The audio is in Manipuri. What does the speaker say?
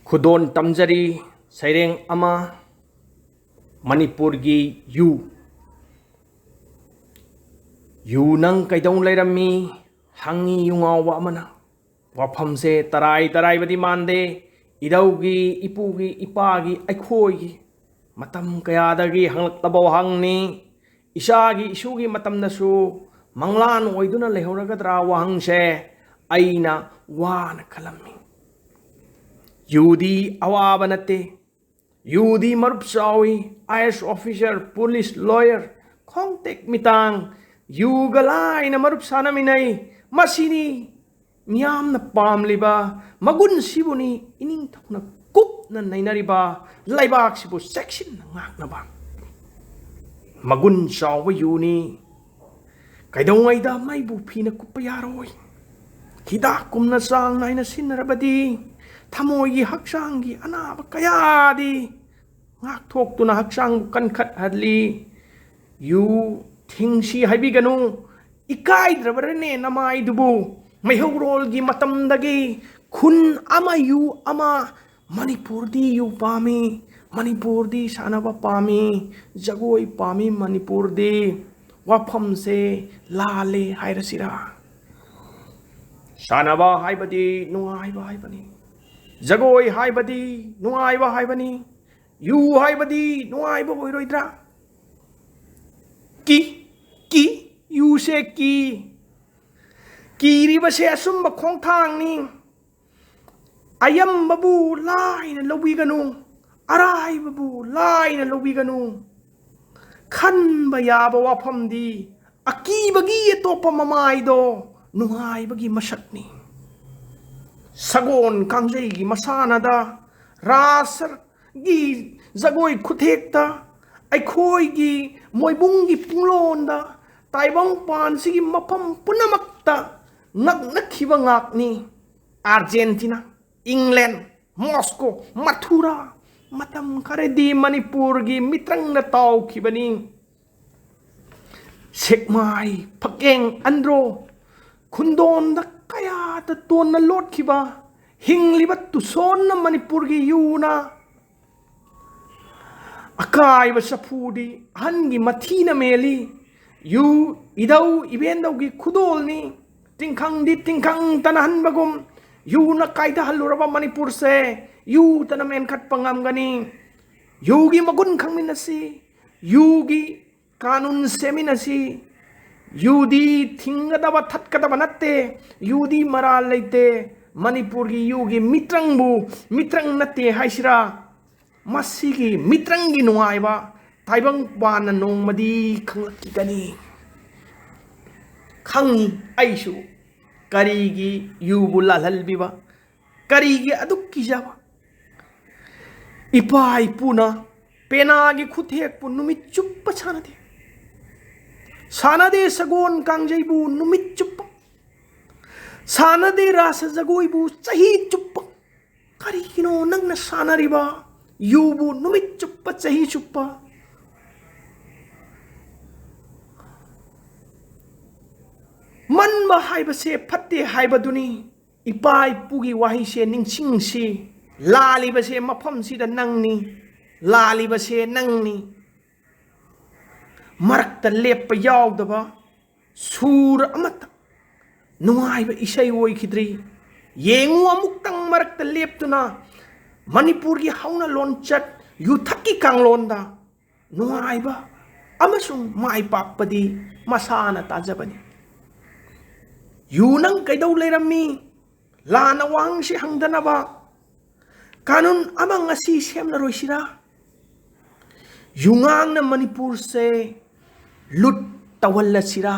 खुदोन तमजरी सैरेंग अमा मणिपुर की यू नंग कैदौ लेरमी हंगी युंगाव अमना वफम से तराई तराई बदी मानदे इदौगी इपुगी इपागी अखोगी मतम कयादगी हंगलक्तब वहंगनी इशागी इशुगी मतमदसु मंगलान ओइदुना लेहौरगद्रा वहंगसे अइना वाना खलम्मी यूदी अवाब नते यूदी मरुप चावी IAS ऑफिसर पुलिस लॉयर खोंगटेक मितांग यूगलाइना मरुप सानमिनई मसिनी मियामना पामलिबा मगुन सिबुनी इनिंग थौना कुपना नैनरिबा लाइबाक सिबु सेक्शन ngaknaba मगुन चाव यूनी कैदौंगैदा मैबु फीना कुप्पा यारोय हिदाक कुमना चांग नाइना सिन्नरबदी थमोगी हक्सांगी अनाब कयादी ngakthoktuna हक्सांग कनखत हदली यू थिंगसी हाइबिगनु इकाइद्रबरने नमाइदुबु मैहौरोलगी मतमदगी खुन अमा यू अमा मणिपुरदी यू पामी मणिपुरदी सानबा पामी जगोई पामी मणिपुरदी वाफम से लाले हाइरसिरा सानबा हाइबदी नुआइबा हाइबनी जगोई हाइबदी नुआइबा हाइबनी यू हाइबदी नुआइबा ओइरोइद्रा की यू से कीरीबसे असुंब खोंथांगनी अयंबबु लाइना लौबिगनु अराइबबु लाइना लौबिगनु खनब याब वाफमदी अकीबगी अतोप ममाइदो नुआइबगी मसकनी सगोन कांजैगी मसानदा रासरगी Jagoi खुथेक्ता अखोइगी मोइबुंगी पुंगलोंदा ताइबंग पानसिगी मफम पुनमक्ता नखिब ngakni Argentina England Moscow Mathura मतम खरेदी मणिपुर की मित्रंग ताउखिबनी सेकमाई फकेंग अंद्रो खुंदोन कया तोन लोटखिबा हिंगलिबा तुसोन मणिपुर की यूना अकाइब सफूदी हनगी मथीना मेली यू इदौ इबेंदौगी खुदोलनी तिंखंग तनहनबगुम यू न कायदा हल्लुरबा मणिपुर से यू तन मेनखट पंगमगनी यूगी मगुन खंगमिनसी यूगी कानून सेमिनसी यूदी थिंगदबा थटकदबा नत्ते यूदी मराल लेते मणिपुर की यूगी मित्रंग नत्ते हाइसिरा मसीगी मित्रंगी नुआइबा ताइबंग पाना नोंमदी खंगलक्किगनी खंगी आइसु करीगी यूबु लालहलबिबा करीगी अदुक्की जाबा इपा इपुना पेनागी खुथेकपु नुमित चुप्पा सानदे सगोन कांजैबु नुमित चुप्पा सानदे रास जगोइबु चही चुप्पा करीगिनो नंगना सानरिबा यूबु नुमित चुप्पा चही चुप्पा मनबा हाइबसे फत्ते हाइबदुनी इपा इपुगी वाहिसे निंगसिंगसी लालिबसे मफमसिदा नंगनी लालिबसे नंगनी मरक्ता लेप्पा यावदबा सूर अमत नुआइबा इसै ओइखिद्री येंगु अमुक्तंग मरक्ता लेप्तुना मणिपुर की हौना लोनचट युथक्की कांगलोंदा नुआइबा अमसुंग माइ पाकपदी मसाना ताजबनी यूनंग कैदौ लेरमी लाना वांगसे हंगदनबा कानून अमंग असी सेमनरोइसिरा युंगांगना मणिपुर से लुट तवल्लसिरा